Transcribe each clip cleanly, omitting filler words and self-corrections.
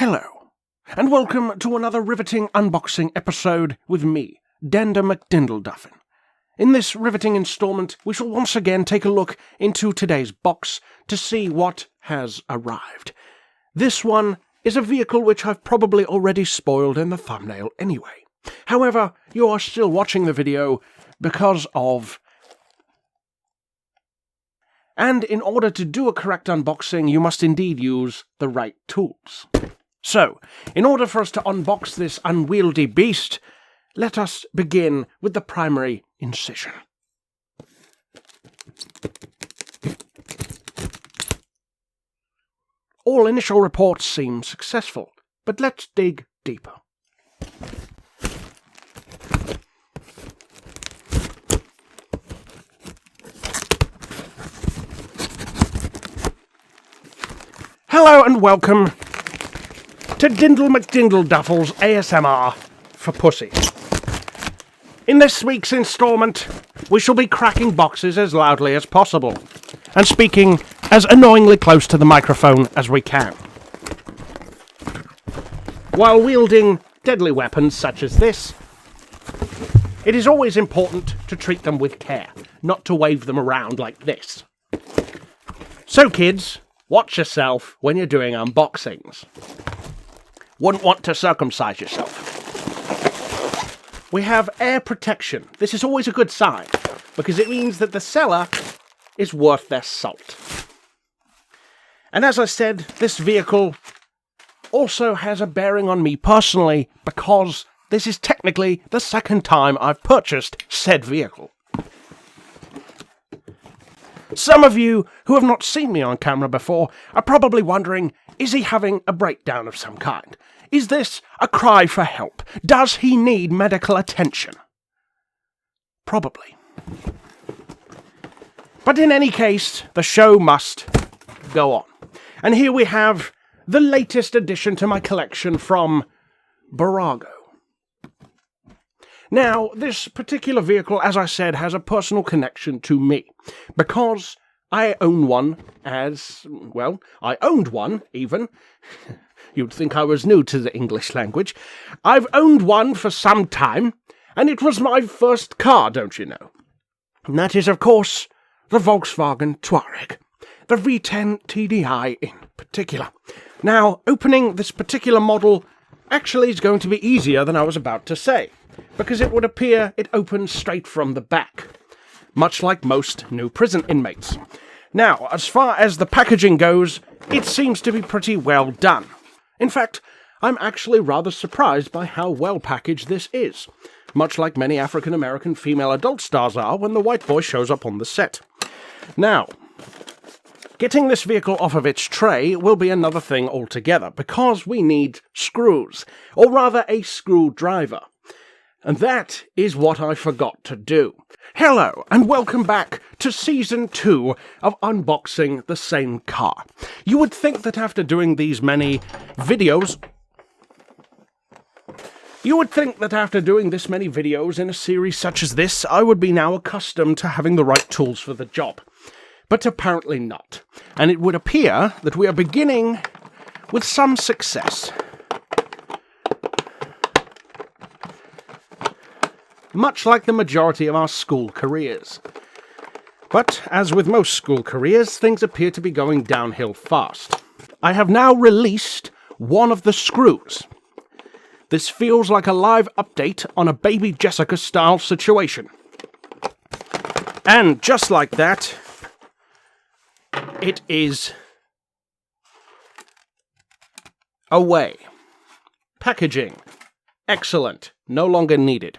Hello, and welcome to another riveting unboxing episode with me, Dander McDindleduffin. In this riveting installment, we shall once again take a look into today's box to see what has arrived. This one is a vehicle which I've probably already spoiled in the thumbnail anyway. However, you are still watching the video because of... And in order to do a correct unboxing, you must indeed use the right tools. So, in order for us to unbox this unwieldy beast, let us begin with the primary incision. All initial reports seem successful, but let's dig deeper. Hello and welcome to Dindle McDindleduffel's ASMR for Pussy. In this week's installment, we shall be cracking boxes as loudly as possible, and speaking as annoyingly close to the microphone as we can, while wielding deadly weapons such as this. It is always important to treat them with care, not to wave them around like this. So kids, watch yourself when you're doing unboxings. Wouldn't want to circumcise yourself. We have air protection. This is always a good sign, because it means that the seller is worth their salt. And as I said, this vehicle also has a bearing on me personally, because this is technically the second time I've purchased said vehicle. Some of you who have not seen me on camera before are probably wondering, is he having a breakdown of some kind? Is this a cry for help? Does he need medical attention? Probably. But in any case, the show must go on. And here we have the latest addition to my collection from Burago. Now, this particular vehicle, as I said, has a personal connection to me, because I own one I owned one, even. You'd think I was new to the English language. I've owned one for some time, and it was my first car, don't you know? And that is, of course, the Volkswagen Touareg, the V10 TDI in particular. Now, opening this particular model actually is going to be easier than I was about to say, because it would appear it opens straight from the back, much like most new prison inmates. Now, as far as the packaging goes, it seems to be pretty well done. In fact, I'm actually rather surprised by how well packaged this is, much like many African-American female adult stars are when the white boy shows up on the set. Now, getting this vehicle off of its tray will be another thing altogether, because we need screws, or rather a screwdriver. And that is what I forgot to do. Hello, and welcome back to Season 2 of Unboxing the Same Car. You would think that after doing these many videos... in a series such as this, I would be now accustomed to having the right tools for the job. But apparently not. And it would appear that we are beginning with some success. Much like the majority of our school careers. But, as with most school careers, things appear to be going downhill fast. I have now released one of the screws. This feels like a live update on a Baby Jessica-style situation. And just like that, it is away. Packaging. Excellent. No longer needed.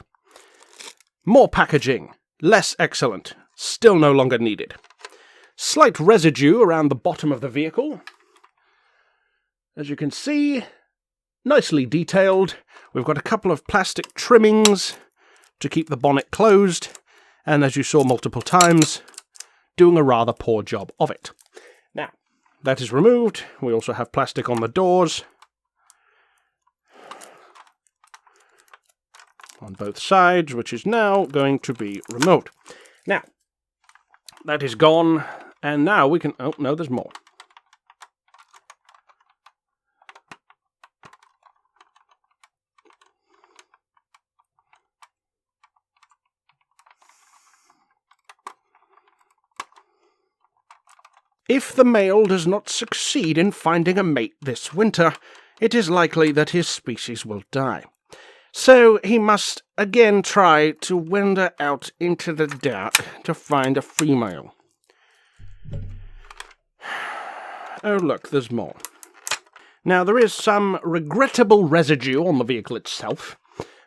More packaging. Less excellent. Still no longer needed. Slight residue around the bottom of the vehicle. As you can see, nicely detailed. We've got a couple of plastic trimmings to keep the bonnet closed, and as you saw multiple times, doing a rather poor job of it. Now, that is removed. We also have plastic on the doors. On both sides, which is now going to be removed. Now, that is gone, and now we can... Oh, no, there's more. If the male does not succeed in finding a mate this winter, it is likely that his species will die. So he must again try to wander out into the dark to find a female. Oh look, there's more. Now there is some regrettable residue on the vehicle itself,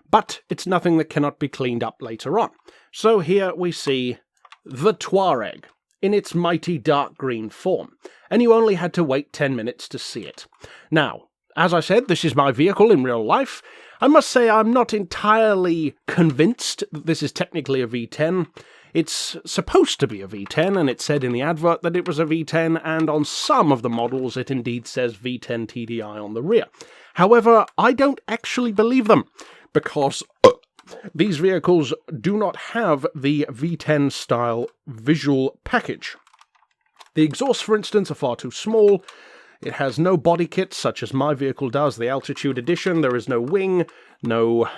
but it's nothing that cannot be cleaned up later on. So here we see the Touareg in its mighty dark green form, and you only had to wait 10 minutes to see it. Now, as I said, this is my vehicle in real life. I must say I'm not entirely convinced that this is technically a V10. It's supposed to be a V10, and it said in the advert that it was a V10, and on some of the models it indeed says V10 TDI on the rear. However, I don't actually believe them, because these vehicles do not have the V10 style visual package. The exhausts, for instance, are far too small. It has no body kit, such as my vehicle does, the Altitude Edition. There is no wing, no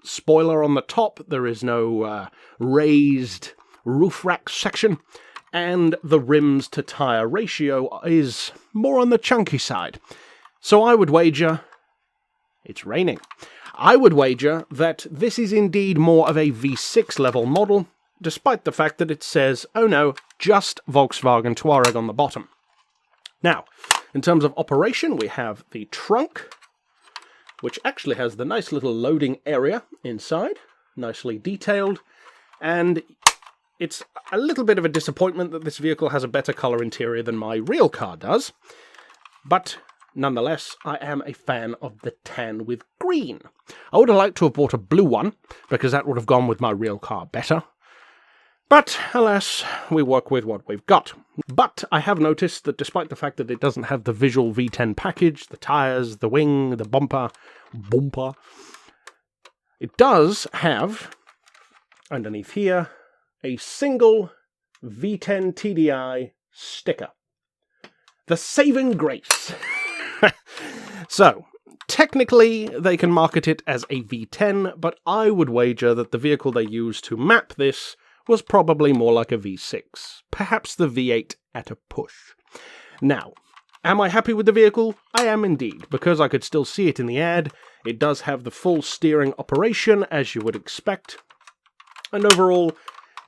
spoiler on the top, there is no raised roof rack section, and the rims to tyre ratio is more on the chunky side. So I would wager... It's raining. I would wager that this is indeed more of a V6 level model, despite the fact that it says, oh no, just Volkswagen Touareg on the bottom. Now, in terms of operation, we have the trunk, which actually has the nice little loading area inside, nicely detailed, and it's a little bit of a disappointment that this vehicle has a better colour interior than my real car does, but nonetheless, I am a fan of the tan with green. I would have liked to have bought a blue one, because that would have gone with my real car better. But, alas, we work with what we've got. But I have noticed that despite the fact that it doesn't have the visual V10 package, the tyres, the wing, the bumper, it does have, underneath here, a single V10 TDI sticker. The saving grace. So, technically, they can market it as a V10, but I would wager that the vehicle they used to map this was probably more like a V6, perhaps the V8 at a push. Now, am I happy with the vehicle? I am indeed, because I could still see it in the ad. It does have the full steering operation, as you would expect, and overall,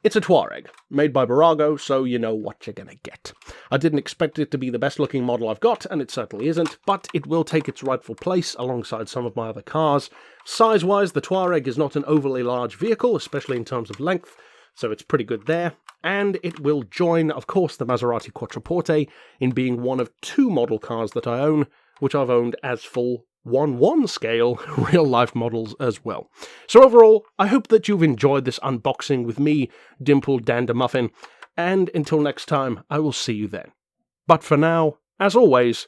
it's a Touareg, made by Burago, so you know what you're gonna get. I didn't expect it to be the best looking model I've got, and it certainly isn't, but it will take its rightful place alongside some of my other cars. Size-wise, the Touareg is not an overly large vehicle, especially in terms of length, so it's pretty good there, and it will join, of course, the Maserati Quattroporte in being one of 2 model cars that I own, which I've owned as full 1/1 scale real-life models as well. So overall, I hope that you've enjoyed this unboxing with me, Dimple Dandermuffin, and until next time, I will see you then. But for now, as always,